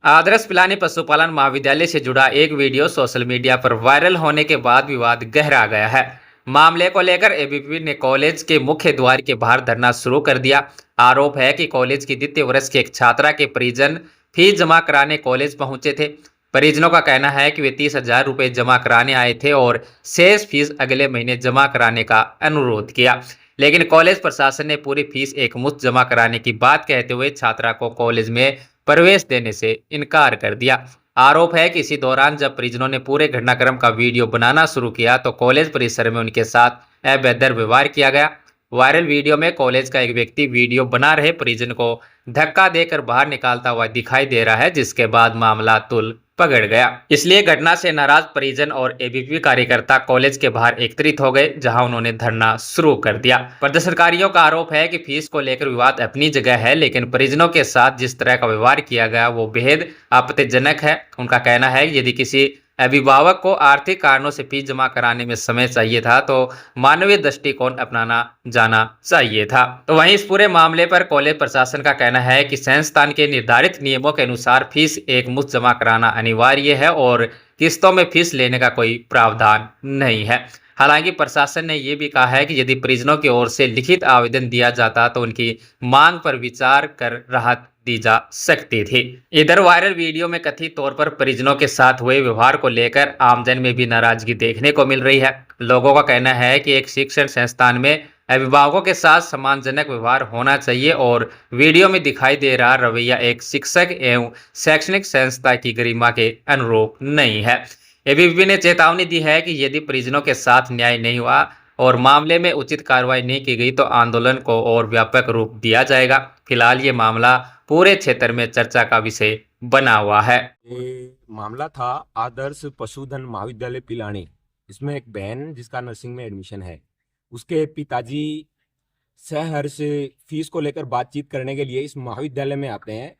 आदर्श पिलानी पशुपालन महाविद्यालय से जुड़ा एक वीडियो सोशल मीडिया पर वायरल होने के बाद विवाद गहरा गया है। मामले को लेकर एबीवीपी ने कॉलेज के मुख्य द्वार के बाहर धरना शुरू कर दिया। आरोप है कि कॉलेज की द्वितीय वर्ष की एक छात्रा के परिजन फीस जमा कराने कॉलेज पहुंचे थे। परिजनों का कहना है कि वे 30,000 रुपये जमा कराने आए थे और शेष फीस अगले महीने जमा कराने का अनुरोध किया, लेकिन कॉलेज प्रशासन ने पूरी फीस एक मुश्त जमा कराने की बात कहते हुए छात्रा को कॉलेज में प्रवेश देने से इनकार कर दिया। आरोप है कि इसी दौरान जब परिजनों ने पूरे घटनाक्रम का वीडियो बनाना शुरू किया तो कॉलेज परिसर में उनके साथ अभद्र व्यवहार किया गया। वायरल वीडियो में कॉलेज का एक व्यक्ति वीडियो बना रहे परिजन को धक्का देकर बाहर निकालता हुआ दिखाई दे रहा है, जिसके बाद मामला तुल पकड़ गया। इसलिए घटना से नाराज परिजन और एबीवीपी कार्यकर्ता कॉलेज के बाहर एकत्रित हो गए, जहां उन्होंने धरना शुरू कर दिया। प्रदर्शनकारियों का आरोप है कि फीस को लेकर विवाद अपनी जगह है, लेकिन परिजनों के साथ जिस तरह का व्यवहार किया गया वो बेहद आपत्तिजनक है। उनका कहना है कि यदि किसी अभिभावक को आर्थिक कारणों से फीस जमा कराने में समय चाहिए था तो मानवीय दृष्टिकोण अपनाना जाना चाहिए था। तो वहीं इस पूरे मामले पर कॉलेज प्रशासन का कहना है कि संस्थान के निर्धारित नियमों के अनुसार फीस एक मुश्त जमा कराना अनिवार्य है और किस्तों में फीस लेने का कोई प्रावधान नहीं है। हालांकि प्रशासन ने यह भी कहा है कि यदि परिजनों की ओर से लिखित आवेदन दिया जाता तो उनकी मांग पर विचार कर राहत दी जा सकती थी। इधर वायरल वीडियो में कथित तौर पर परिजनों के साथ हुए व्यवहार को लेकर आमजन में भी नाराजगी देखने को मिल रही है। लोगों का कहना है कि एक शिक्षण संस्थान में अभिभावकों के साथ सम्मानजनक व्यवहार होना चाहिए और वीडियो में दिखाई दे रहा रवैया एक शिक्षक एवं शैक्षणिक संस्था की गरिमा के अनुरूप नहीं है। एबीवीपी ने चेतावनी दी है कि यदि परिजनों के साथ न्याय नहीं हुआ और मामले में उचित कार्रवाई नहीं की गई तो आंदोलन को और व्यापक रूप दिया जाएगा। फिलहाल ये मामला पूरे क्षेत्र में चर्चा का विषय बना हुआ है। ये मामला था आदर्श पशुधन महाविद्यालय पिलानी। इसमें एक बहन जिसका नर्सिंग में एडमिशन है, उसके पिताजी सहर्ष फीस को लेकर बातचीत करने के लिए इस महाविद्यालय में आते हैं।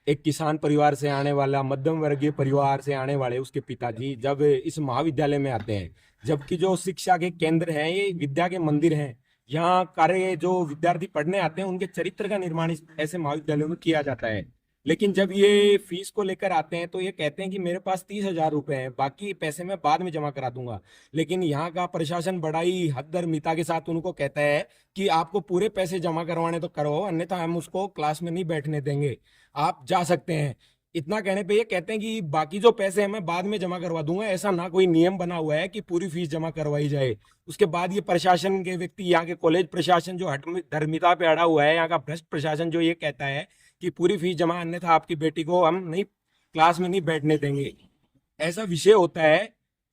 एक किसान परिवार से आने वाला, मध्यम वर्गीय परिवार से आने वाले उसके पिताजी जब इस महाविद्यालय में आते हैं, जबकि जो शिक्षा के केंद्र हैं ये विद्या के मंदिर हैं, यहाँ कार्य जो विद्यार्थी पढ़ने आते हैं उनके चरित्र का निर्माण इस ऐसे महाविद्यालयों में किया जाता है। लेकिन जब ये फीस को लेकर आते हैं तो ये कहते हैं कि मेरे पास 30,000 रुपए हैं, बाकी पैसे मैं बाद में जमा करा दूंगा। लेकिन यहाँ का प्रशासन बड़ा ही हददर्मिता के साथ उनको कहता है कि आपको पूरे पैसे जमा करवाने तो करो, अन्यथा हम उसको क्लास में नहीं बैठने देंगे, आप जा सकते हैं। इतना कहने पे ये कहते हैं कि बाकी जो पैसे हैं मैं बाद में जमा करवा दूंगा। ऐसा ना कोई नियम बना हुआ है कि पूरी फीस जमा करवाई जाए। उसके बाद ये प्रशासन के व्यक्ति, यहाँ के कॉलेज प्रशासन जो धर्मिता पे अड़ा हुआ है, यहाँ का भ्रष्ट प्रशासन जो ये कहता है कि पूरी फीस जमा, अन्यथा आपकी बेटी को हम नहीं क्लास में नहीं बैठने देंगे, ऐसा विषय होता है।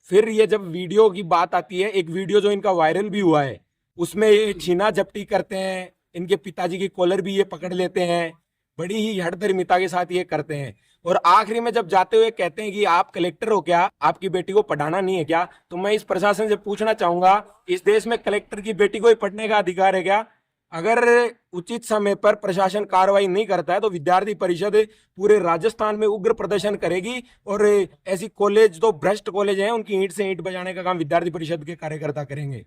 फिर ये जब वीडियो की बात आती है, एक वीडियो जो इनका वायरल भी हुआ है उसमें ये छीना झपटी करते हैं, इनके पिताजी की कॉलर भी ये पकड़ लेते हैं, बड़ी ही हठधर्मिता के साथ ये करते हैं। और आखिरी में जब जाते हुए कहते हैं कि आप कलेक्टर हो क्या, आपकी बेटी को पढ़ाना नहीं है क्या? तो मैं इस प्रशासन से पूछना चाहूंगा, इस देश में कलेक्टर की बेटी को ही पढ़ने का अधिकार है क्या? अगर उचित समय पर प्रशासन कार्रवाई नहीं करता है तो विद्यार्थी परिषद पूरे राजस्थान में उग्र प्रदर्शन करेगी और ऐसी कॉलेज, जो भ्रष्ट कॉलेज हैं, उनकी ईंट से ईंट बजाने का काम विद्यार्थी परिषद के कार्यकर्ता करेंगे।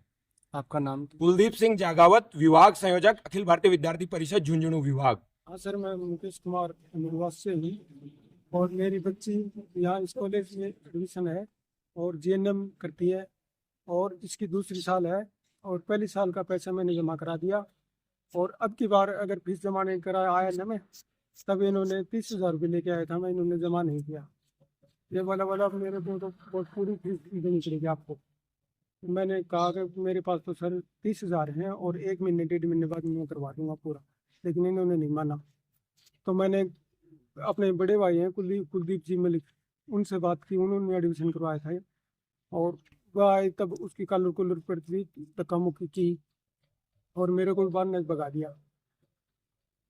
आपका नाम? कुलदीप सिंह जागावत, विभाग संयोजक, अखिल भारतीय विद्यार्थी परिषद, झुंझुनू विभाग। हाँ सर, मैं मुकेश कुमार अमीरवास से हूँ और मेरी बच्ची यहाँ इस कॉलेज में एडमिशन है और जीएनएम करती है और इसकी दूसरी साल है और पहली साल का पैसा मैंने जमा करा दिया और अब की बार अगर फीस जमा नहीं कराया आया न मैं, तब इन्होंने 30,000 रुपये लेके आया था, मैं इन्होंने जमा नहीं किया। ये बोला मेरे को तो पूरी फीस देनी पड़ेगी आपको। तो मैंने कहा कि मेरे पास तो सर 30,000 हैं और 1 महीने 1.5 महीने बाद मैं करवा दूंगा पूरा, लेकिन इन्होंने नहीं माना। तो मैंने अपने बड़े भाई हैं कुलदीप जी मलिक, उनसे बात की, उन्होंने एडमिशन करवाया था और वह आए तब उसकी कलर पर धक्का मुक्की की और मेरे को बाहर नहीं भगा दिया।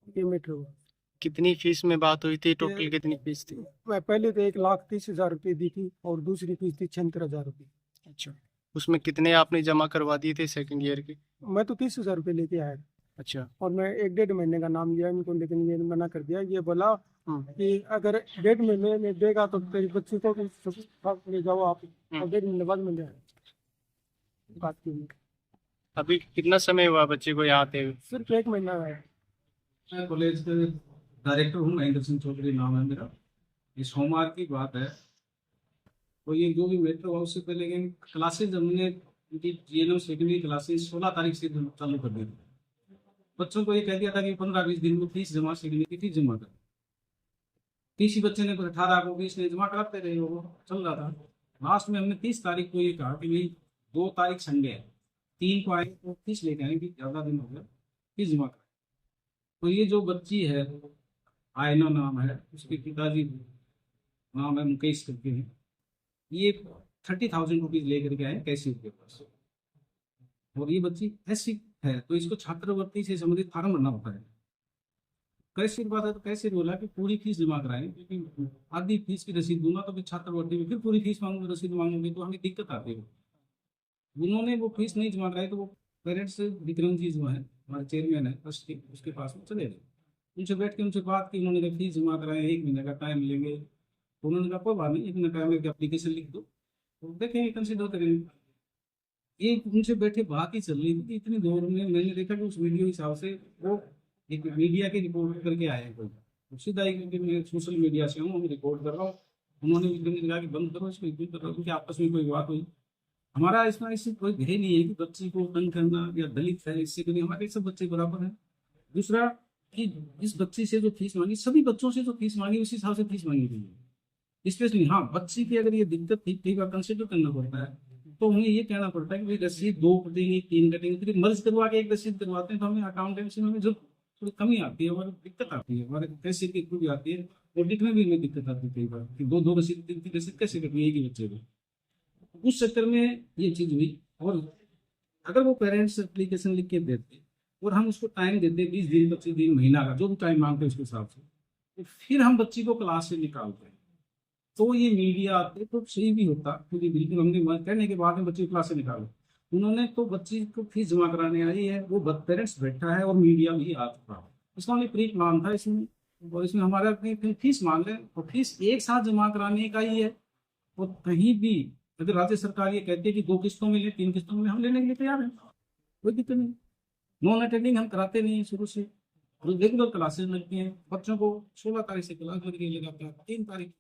ये मैटर हुआ। कितनी फीस में बात हुई थी? टोटल कितनी फीस थी? मैं पहले तो 1,30,000 रुपये दी थी और दूसरी फीस थी 76,000 रुपये। अच्छा, उसमें कितने आपने जमा करवा दिए थे सेकंड ईयर के? मैं तो 30,000 रुपये लेके आया। अच्छा। और मैं 1-1.5 महीने का नाम लिया इनको, लेकिन ये मना कर दिया। ये बोला कि अगर 1.5 महीने में देगा तो तेरी बच्ची को ले जाओ आप, और 1.5 महीने बाद मिल जाए बात की। अभी कितना समय हुआ बच्चे को यहाँ आते हुए? सिर्फ 1 महीना है। मैं कॉलेज के डायरेक्टर हूँ, महेंद्र सिंह चौधरी नाम है मेरा। ये सोमवार की बात है। तो ये जो भी मैटर हुआ उससे पहले क्लासेज हमने उनकी जीएनएम सेकेंडरी क्लासेज 16 तारीख से चालू कर दी थी। बच्चों को ये कह दिया था कि 15-20 दिन में फीस जमा सेकेंडरी की फीस जमा कर। किसी बच्चे ने 18 को फीस नहीं जमा कराते रहे, वो चल रहा था। लास्ट में हमने 30 तारीख को ये कहा कि भाई 2 तारीख संडे है, 3 को आए तो फीस लेके आएंगे, ज़्यादा दिन हो गया, फीस जमा करें। तो ये जो बच्ची है, आयना नाम है, उसके पिताजी नाम है मुकेश करके हैं, ये 30,000 रुपीज लेकर के आए कैशियर के पास। और ये बच्ची ऐसी है तो इसको छात्रवृत्ति से संबंधित फार्म भरना होता है। कैशियर बात है तो कैशियर बोला कि पूरी फीस जमा कराएं, क्योंकि आधी फीस की रसीद दूंगा तो फिर छात्रवृत्ति में फिर पूरी फीस मांगूंगी, रसीद मांगूंगी तो हमें दिक्कत आती है। उन्होंने वो फीस नहीं जमा कराई तो वो पेरेंट्स विक्रम जी जो है हमारे चेयरमैन है ट्रस्ट के, उसके पास में चले गए। उनसे बैठ के उनसे बात की, उन्होंने कहा फीस जमा कराएं, 1 महीने का टाइम लेंगे। तो उन्होंने कहा कोई बात नहीं, 1 महीने टाइम लेके एप्लीकेशन लिख दो तो देखेंगे, कंसिडर करेंगे। ये उनसे बैठे बात ही चल रही थी कि इतनी देर में मैंने देखा कि उस वीडियो हिसाब से वो एक मीडिया की रिपोर्ट करके आए हैं कोई, तो सीधा ही क्योंकि मैं सोशल मीडिया से हूँ, मैं रिपोर्ट कर रहा हूँ। उन्होंने भी कहा कि बंद करो इसको, इग्नोर करो, क्योंकि आपस में कोई बात हुई। हमारा इसमें इससे कोई ध्येय नहीं है कि बच्ची को तंग करना या दलित है, इससे नहीं, हमारे सब बच्चे बराबर हैं। दूसरा कि इस बच्ची से जो फीस मांगी, सभी बच्चों से जो फीस मांगी उसी हिसाब से फीस मांगी गई है। स्पेशली हाँ, बच्ची की अगर ये दिक्कत थी, कई बार कंसिडर करना पड़ता है, तो हमें ये कहना पड़ता है कि भाई रसीद 2 कटेंगे, 3 कटेंगे, फिर मर्ज करवा के एक रसीद करवाते हैं तो हमें अकाउंटेंसी में जो थोड़ी कमी आती है, हमारी दिक्कत आती है, हमारे कैशियर की खूबी आती है, ऑडिट में भी हमें दिक्कत आती है कई बार कि 2 रसीद 3 रसीद कैसे करनी है एक ही बच्चे को। उस चक्कर में ये चीज हुई। और अगर वो पेरेंट्स एप्लीकेशन लिख के देते और हम उसको टाइम देते 20 दिन, 25 दिन, महीना का जो भी टाइम मांगते उसके हिसाब से, तो फिर हम बच्ची को क्लास से निकालते हैं तो ये मीडिया आते तो सही भी होता, क्योंकि बिल्कुल हमने कहने के बाद में बच्ची को क्लास से निकालो। उन्होंने तो बच्ची को फीस जमा कराने आई है, वो पेरेंट्स बैठा है और मीडिया भी आ चुका है। इसका हमने प्री प्लान था इसमें, और इसमें हमारा अपनी फीस मांग रहे हैं और फीस एक साथ जमा कराने का ही है। और कहीं भी अगर राज्य सरकार ये कहती है कि 2 किस्तों में ले, 3 किस्तों में, हम लेने के लिए तैयार हैं, कोई दिक्कत नहीं। नॉन अटेंडिंग हम कराते नहीं शुरू से, रेगुलर क्लासेस लगती हैं। बच्चों को 16 तारीख से क्लास लग रही है, 3 तारीख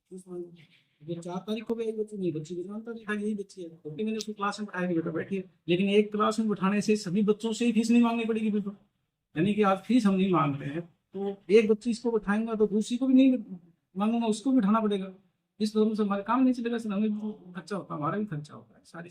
4 तारीख को भी आई बच्ची नहीं, बच्ची को जानता नहीं था यही बच्ची है, तो मैंने उसको क्लास में बैठाया, बेटा बैठिए। लेकिन एक क्लास में बैठाने से सभी बच्चों से ही फीस नहीं मांगनी पड़ेगी बिल्कुल, यानी कि आज फीस हम नहीं मांग रहे हैं तो एक बच्ची इसको बैठाएंगा तो दूसरी को भी नहीं मांगूंगा, उसको भी बैठाना पड़ेगा। इस दोनों से हमारे काम नहीं चलेगा, सर हमें भी खर्चा होता है, हमारा भी खर्चा होता है सारी